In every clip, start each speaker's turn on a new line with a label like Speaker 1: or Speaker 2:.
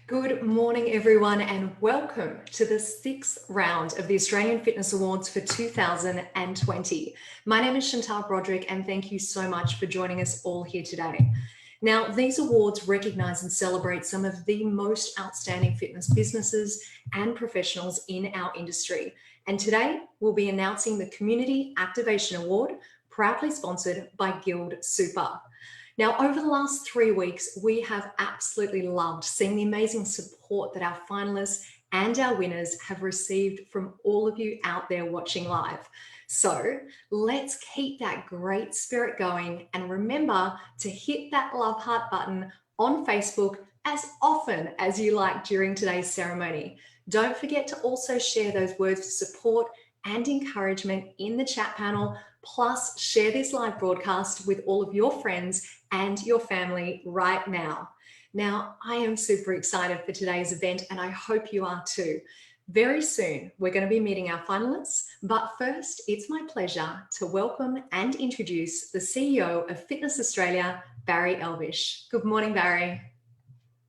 Speaker 1: Good morning, everyone, and welcome to the sixth round of the Australian Fitness Awards for 2020. My name is Chantal Broderick, and thank you so much for joining us all here today. Now, these awards recognise and celebrate some of the most outstanding fitness businesses and professionals in our industry. And today, we'll be announcing the Community Activation Award, proudly sponsored by Guild Super. Now, over the last 3 weeks, we have absolutely loved seeing the amazing support that our finalists and our winners have received from all of you out there watching live. So let's keep that great spirit going and remember to hit that love heart button on Facebook as often as you like during today's ceremony. Don't forget to also share those words of support and encouragement in the chat panel. Plus, share this live broadcast with all of your friends and your family right now. Now, I am super excited for today's event, and I hope you are too. Very soon, we're going to be meeting our finalists, but first, it's my pleasure to welcome and introduce the CEO of Fitness Australia, Barry Elvish. Good morning, Barry.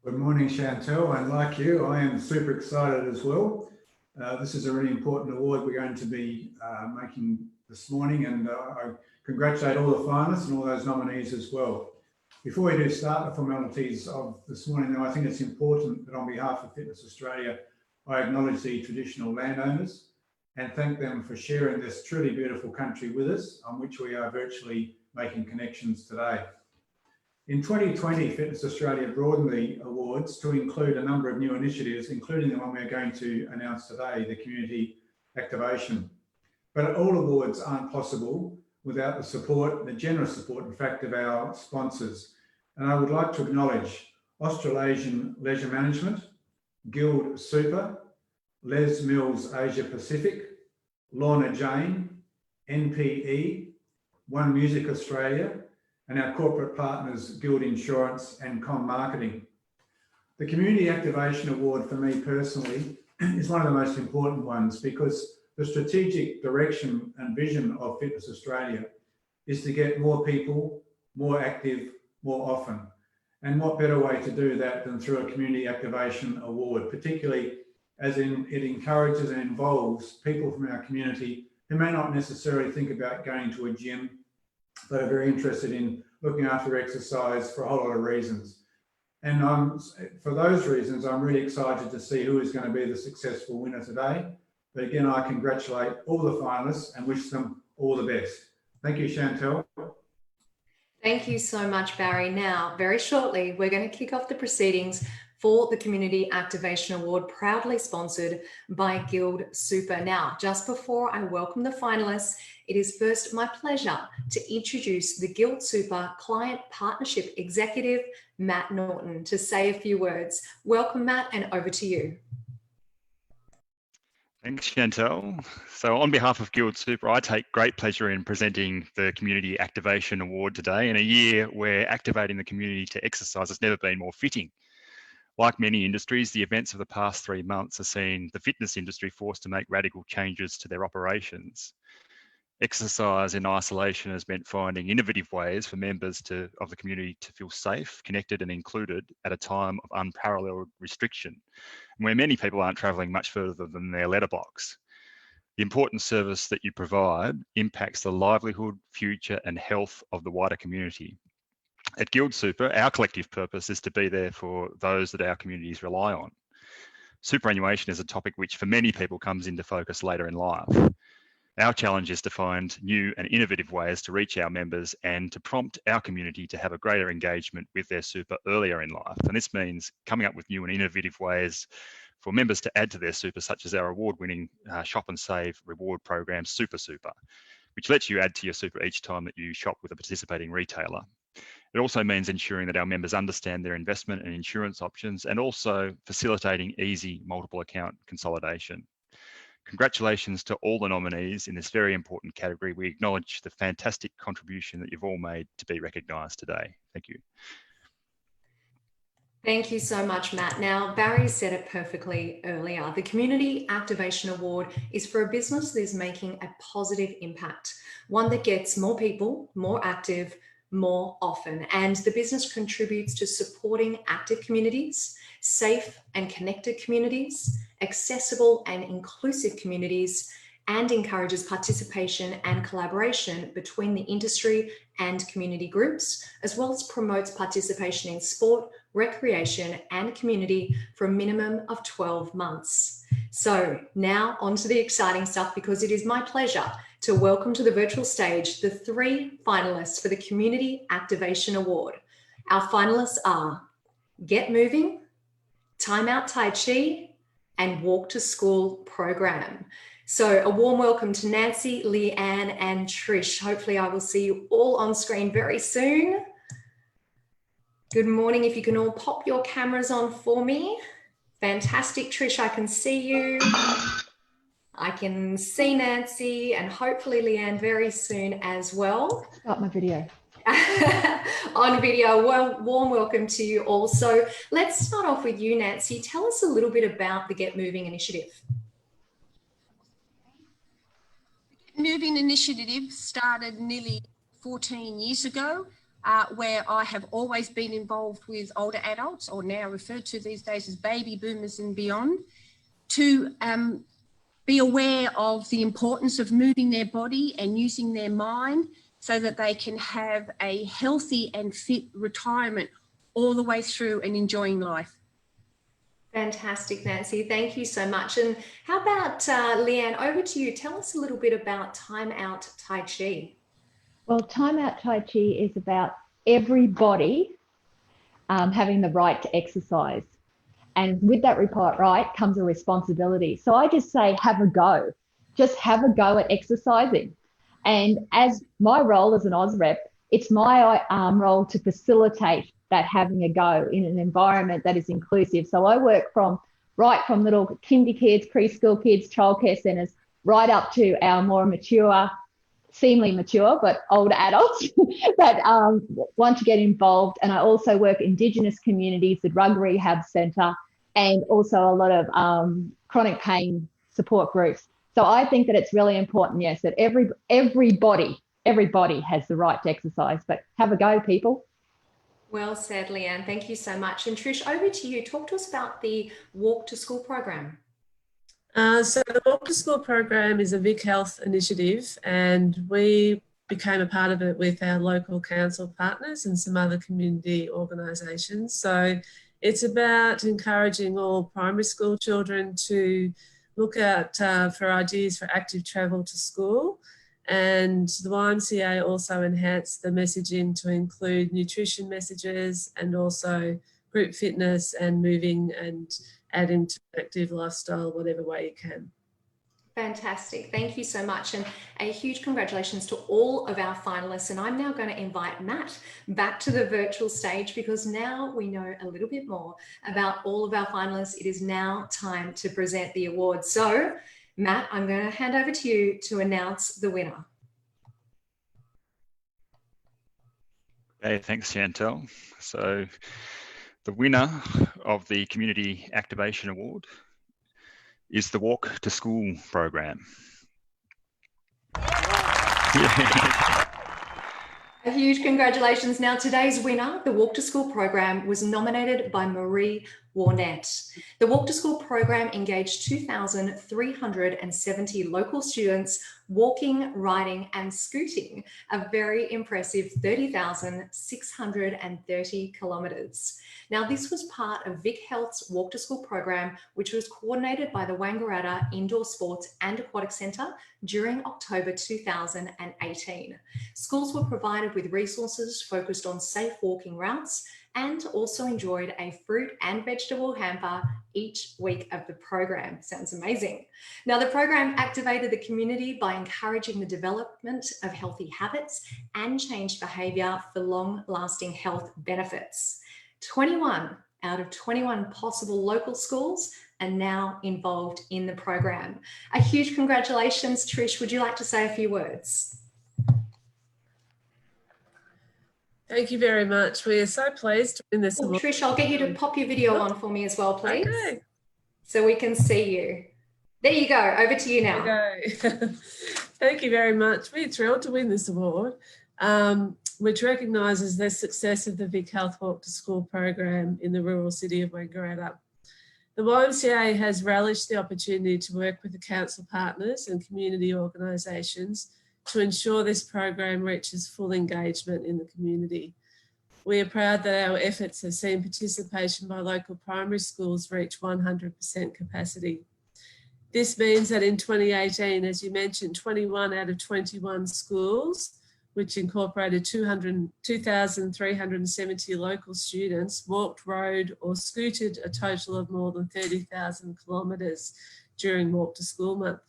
Speaker 2: Good morning, Chantal, and like you, I am super excited as well. This is a really important award we're going to be making this morning, and I congratulate all the finalists and all those nominees as well. Before we do start the formalities of this morning, though, I think it's important that on behalf of Fitness Australia, I acknowledge the traditional landowners and thank them for sharing this truly beautiful country with us, on which we are virtually making connections today. In 2020, Fitness Australia broadened the awards to include a number of new initiatives, including the one we're going to announce today, the Community Activation. But all awards aren't possible without the support, the generous support, in fact, of our sponsors. And I would like to acknowledge Australasian Leisure Management, Guild Super, Les Mills Asia Pacific, Lorna Jane, NPE, One Music Australia, and our corporate partners, Guild Insurance and Com Marketing. The Community Activation Award for me personally is one of the most important ones because the strategic direction and vision of Fitness Australia is to get more people more active more often. And what better way to do that than through a Community Activation Award, particularly as it encourages and involves people from our community who may not necessarily think about going to a gym, but are very interested in looking after exercise for a whole lot of reasons. And for those reasons, I'm really excited to see who is going to be the successful winner today. But again, I congratulate all the finalists and wish them all the best. Thank you, Chantal.
Speaker 1: Thank you so much, Barry. Now, very shortly, we're going to kick off the proceedings for the Community Activation Award, proudly sponsored by Guild Super. Now, just before I welcome the finalists, it is first my pleasure to introduce the Guild Super Client Partnership Executive, Matt Norton, to say a few words. Welcome, Matt, and over to you.
Speaker 3: Thanks, Chantal. So on behalf of Guild Super, I take great pleasure in presenting the Community Activation Award today in a year where activating the community to exercise has never been more fitting. Like many industries, the events of the past 3 months have seen the fitness industry forced to make radical changes to their operations. Exercise in isolation has meant finding innovative ways for members of the community to feel safe, connected and included at a time of unparalleled restriction, where many people aren't travelling much further than their letterbox. The important service that you provide impacts the livelihood, future and health of the wider community. At Guild Super, our collective purpose is to be there for those that our communities rely on. Superannuation is a topic which for many people comes into focus later in life. Our challenge is to find new and innovative ways to reach our members and to prompt our community to have a greater engagement with their super earlier in life. And this means coming up with new and innovative ways for members to add to their super, such as our award-winning shop and save reward program, Super, which lets you add to your super each time that you shop with a participating retailer. It also means ensuring that our members understand their investment and insurance options and also facilitating easy multiple account consolidation. Congratulations to all the nominees in this very important category. We acknowledge the fantastic contribution that you've all made to be recognised today. Thank you.
Speaker 1: Thank you so much, Matt. Now, Barry said it perfectly earlier. The Community Activation Award is for a business that is making a positive impact, one that gets more people, more active, more often. And the business contributes to supporting active communities, safe and connected communities, accessible and inclusive communities, and encourages participation and collaboration between the industry and community groups, as well as promotes participation in sport, recreation, and community for a minimum of 12 months. So now on to the exciting stuff, because it is my pleasure to welcome to the virtual stage the 3 finalists for the Community Activation Award. Our finalists are Get Moving, Time Out Tai Chi, and Walk to School program. So a warm welcome to Nancy, Leanne, and Trish. Hopefully I will see you all on screen very soon. Good morning. If you can all pop your cameras on for me. Fantastic, Trish, I can see you. I can see Nancy and hopefully Leanne very soon as well.
Speaker 4: Start my video.
Speaker 1: On video. Well, warm welcome to you all. So let's start off with you, Nancy. Tell us a little bit about the Get Moving initiative.
Speaker 5: The Get Moving initiative started nearly 14 years ago, where I have always been involved with older adults, or now referred to these days as baby boomers and beyond, to be aware of the importance of moving their body and using their mind so that they can have a healthy and fit retirement all the way through and enjoying life.
Speaker 1: Fantastic, Nancy. Thank you so much. And how about Leanne, over to you. Tell us a little bit about Time Out Tai Chi.
Speaker 4: Well, Time Out Tai Chi is about everybody having the right to exercise. And with that right comes a responsibility. So I just say, have a go. Just have a go at exercising. And as my role as an AusRep, it's my role to facilitate that having a go in an environment that is inclusive. So I work right from little kinder kids, preschool kids, childcare centres, right up to our more mature, seemingly mature, but older adults that want to get involved. And I also work Indigenous communities, the Drug Rehab Centre, and also a lot of chronic pain support groups. So I think that it's really important, yes, that everybody has the right to exercise, but have a go, people.
Speaker 1: Well said, Leanne. Thank you so much. And Trish, over to you. Talk to us about the Walk to School program.
Speaker 6: So the Walk to School program is a Vic Health initiative, and we became a part of it with our local council partners and some other community organisations. So it's about encouraging all primary school children to look out for ideas for active travel to school. And the YMCA also enhanced the messaging to include nutrition messages and also group fitness and moving and adding to active lifestyle, whatever way you can.
Speaker 1: Fantastic. Thank you so much. And a huge congratulations to all of our finalists. And I'm now going to invite Matt back to the virtual stage, because now we know a little bit more about all of our finalists. It is now time to present the awards. So Matt, I'm going to hand over to you to announce the winner.
Speaker 3: Okay, thanks, Chantel. So the winner of the Community Activation Award is the Walk to School program.
Speaker 1: A huge congratulations. Now, today's winner, the Walk to School program, was nominated by Marie Warnett. The Walk to School program engaged 2,370 local students walking, riding and scooting a very impressive 30,630 kilometres. Now, this was part of Vic Health's Walk to School program, which was coordinated by the Wangaratta Indoor Sports and Aquatic Centre during October 2018. Schools were provided with resources focused on safe walking routes and also enjoyed a fruit and vegetable hamper each week of the program. Sounds amazing. Now, the program activated the community by encouraging the development of healthy habits and changed behaviour for long-lasting health benefits. 21 out of 21 possible local schools are now involved in the program. A huge congratulations. Trish, would you like to say a few words?
Speaker 6: Thank you very much. We are so pleased to win this award.
Speaker 1: Trish, I'll get you to pop your video on for me as well, please.
Speaker 6: Okay.
Speaker 1: So we can see you. There you go. Over to you now.
Speaker 6: Thank you very much. We're thrilled to win this award. which recognises the success of the Vic Health Walk to School program in the rural city of Wangaratta. The YMCA has relished the opportunity to work with the council partners and community organisations to ensure this program reaches full engagement in the community. We are proud that our efforts have seen participation by local primary schools reach 100% capacity. This means that in 2018, as you mentioned, 21 out of 21 schools, which incorporated 2,370 local students, walked, rode or scooted a total of more than 30,000 kilometres during Walk to School Month.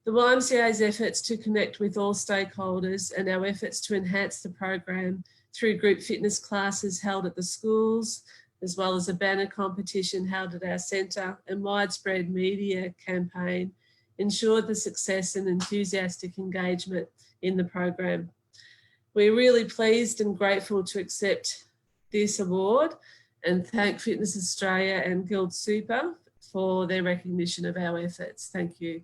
Speaker 6: The YMCA's efforts to connect with all stakeholders and our efforts to enhance the program through group fitness classes held at the schools, as well as a banner competition held at our centre and widespread media campaign, ensured the success and enthusiastic engagement in the program. We're really pleased and grateful to accept this award and thank Fitness Australia and Guild Super for their recognition of our efforts. Thank you.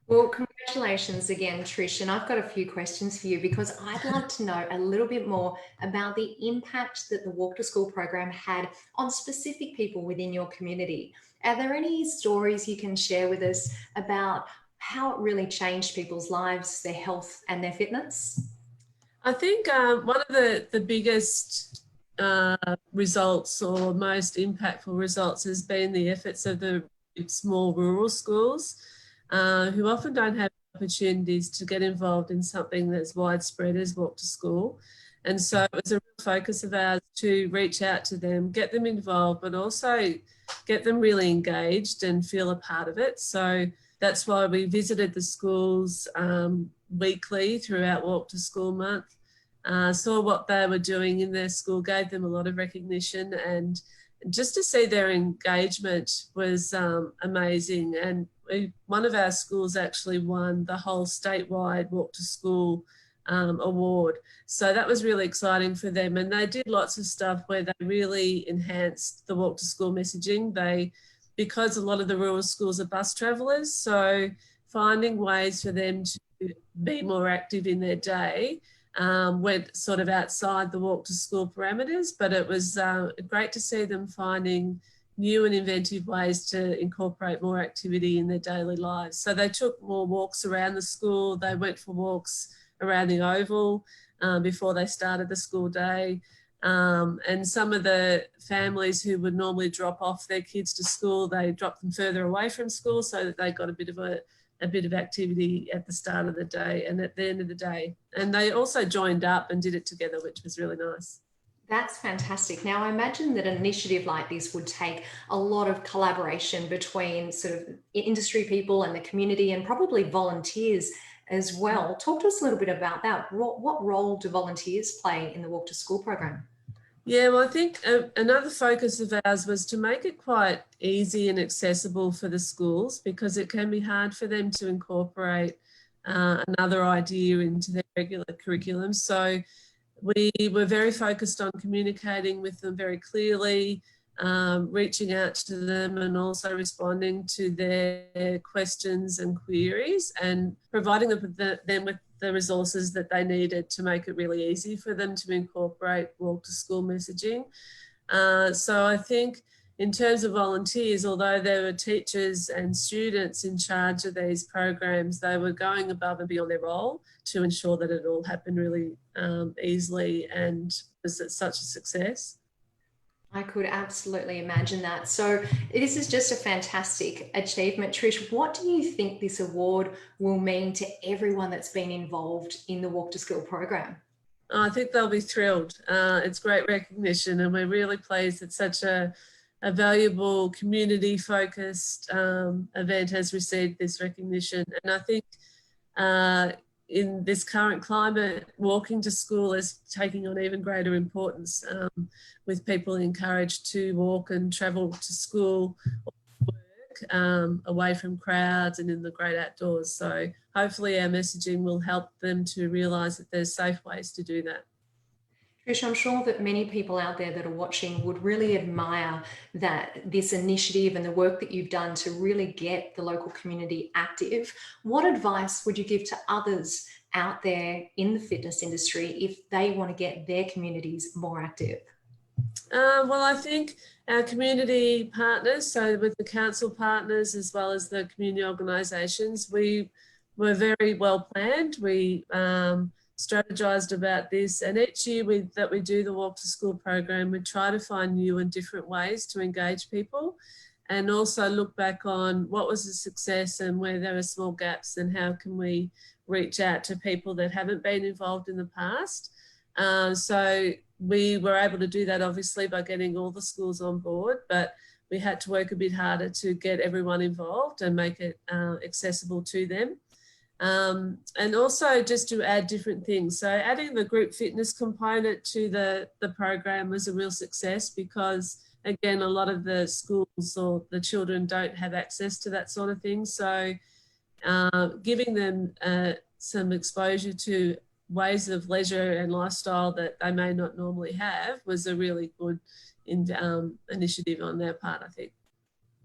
Speaker 1: Well, congratulations again, Trish. And I've got a few questions for you because I'd like to know a little bit more about the impact that the Walk to School program had on specific people within your community. Are there any stories you can share with us about how it really changed people's lives, their health and their fitness?
Speaker 6: I think one of the biggest results or most impactful results has been the efforts of the small rural schools who often don't have opportunities to get involved in something that's widespread as Walk to School. And so it was a real focus of ours to reach out to them, get them involved, but also get them really engaged and feel a part of it. So that's why we visited the schools weekly throughout Walk to School Month, saw what they were doing in their school, gave them a lot of recognition, and just to see their engagement was amazing. And one of our schools actually won the whole statewide Walk to School award. So that was really exciting for them. And they did lots of stuff where they really enhanced the Walk to School messaging. Because a lot of the rural schools are bus travellers, so finding ways for them to be more active in their day went sort of outside the Walk to School parameters, but it was great to see them finding new and inventive ways to incorporate more activity in their daily lives. So they took more walks around the school, they went for walks around the oval before they started the school day. And some of the families who would normally drop off their kids to school, they dropped them further away from school so that they got a bit of activity at the start of the day and at the end of the day. And they also joined up and did it together, which was really nice.
Speaker 1: That's fantastic. Now, I imagine that an initiative like this would take a lot of collaboration between sort of industry people and the community and probably volunteers as well. Talk to us a little bit about that. What role do volunteers play in the Walk to School program?
Speaker 6: Yeah, well, I think another focus of ours was to make it quite easy and accessible for the schools, because it can be hard for them to incorporate another idea into their regular curriculum. So we were very focused on communicating with them very clearly, reaching out to them and also responding to their questions and queries and providing them with the resources that they needed to make it really easy for them to incorporate Walk to School messaging. So I think in terms of volunteers, although there were teachers and students in charge of these programs, they were going above and beyond their role to ensure that it all happened really easily and was such a success.
Speaker 1: I could absolutely imagine that. So this is just a fantastic achievement. Trish, what do you think this award will mean to everyone that's been involved in the Walk to School program?
Speaker 6: I think they'll be thrilled. It's great recognition, and we're really pleased that such a valuable community-focused event has received this recognition. And I think in this current climate, walking to school is taking on even greater importance, with people encouraged to walk and travel to school or work away from crowds and in the great outdoors. So hopefully our messaging will help them to realise that there's safe ways to do that.
Speaker 1: Trish, I'm sure that many people out there that are watching would really admire this initiative and the work that you've done to really get the local community active. What advice would you give to others out there in the fitness industry if they want to get their communities more active?
Speaker 6: Well, I think our community partners, so with the council partners as well as the community organisations, we were very well planned. We strategised about this, and each year that we do the Walk to School program, we try to find new and different ways to engage people, and also look back on what was a success and where there are small gaps, and how can we reach out to people that haven't been involved in the past. So we were able to do that obviously by getting all the schools on board, but we had to work a bit harder to get everyone involved and make it accessible to them. And also just to add different things. So adding the group fitness component to the program was a real success, because again, a lot of the schools or the children don't have access to that sort of thing. So giving them some exposure to ways of leisure and lifestyle that they may not normally have was a really good initiative on their part, I think.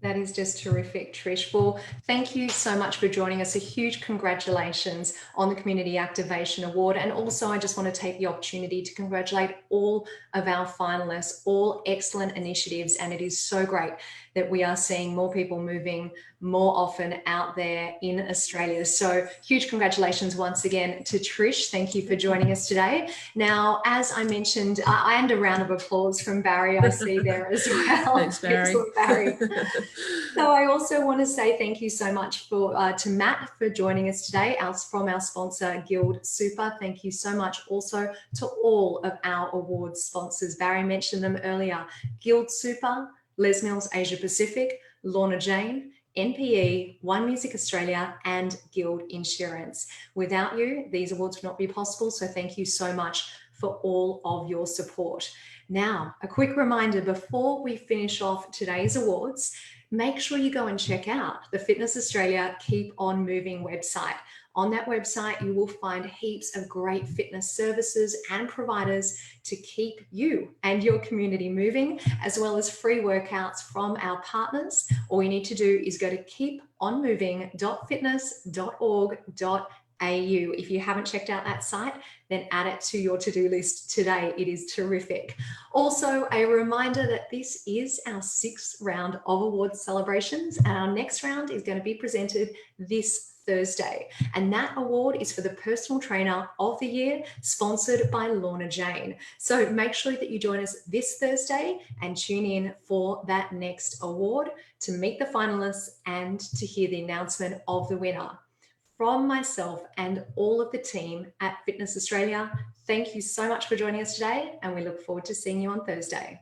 Speaker 1: That is just terrific, Trish. Well, thank you so much for joining us. A huge congratulations on the Community Activation Award. And also, I just want to take the opportunity to congratulate all of our finalists, all excellent initiatives. And it is so great that we are seeing more people moving more often out there in Australia. So huge congratulations once again to Trish. Thank you for joining us today. Now, as I mentioned, and a round of applause from Barry, I see there as well.
Speaker 6: Thanks, Barry.
Speaker 1: Excellent, Barry. So I also want to say thank you so much to Matt for joining us today, from our sponsor, Guild Super. Thank you so much also to all of our award sponsors. Barry mentioned them earlier: Guild Super, Les Mills Asia Pacific, Lorna Jane, NPE, One Music Australia, and Guild Insurance. Without you, these awards would not be possible. So thank you so much for all of your support. Now, a quick reminder before we finish off today's awards, make sure you go and check out the Fitness Australia Keep On Moving website. On that website, you will find heaps of great fitness services and providers to keep you and your community moving, as well as free workouts from our partners. All you need to do is go to keeponmoving.fitness.org.au. If you haven't checked out that site, then add it to your to-do list today. It is terrific. Also, a reminder that this is our 6th round of awards celebrations, and our next round is going to be presented this Thursday, and that award is for the Personal Trainer of the Year, sponsored by Lorna Jane. So make sure that you join us this Thursday and tune in for that next award to meet the finalists and to hear the announcement of the winner. From myself and all of the team at Fitness Australia, thank you so much for joining us today, and we look forward to seeing you on Thursday.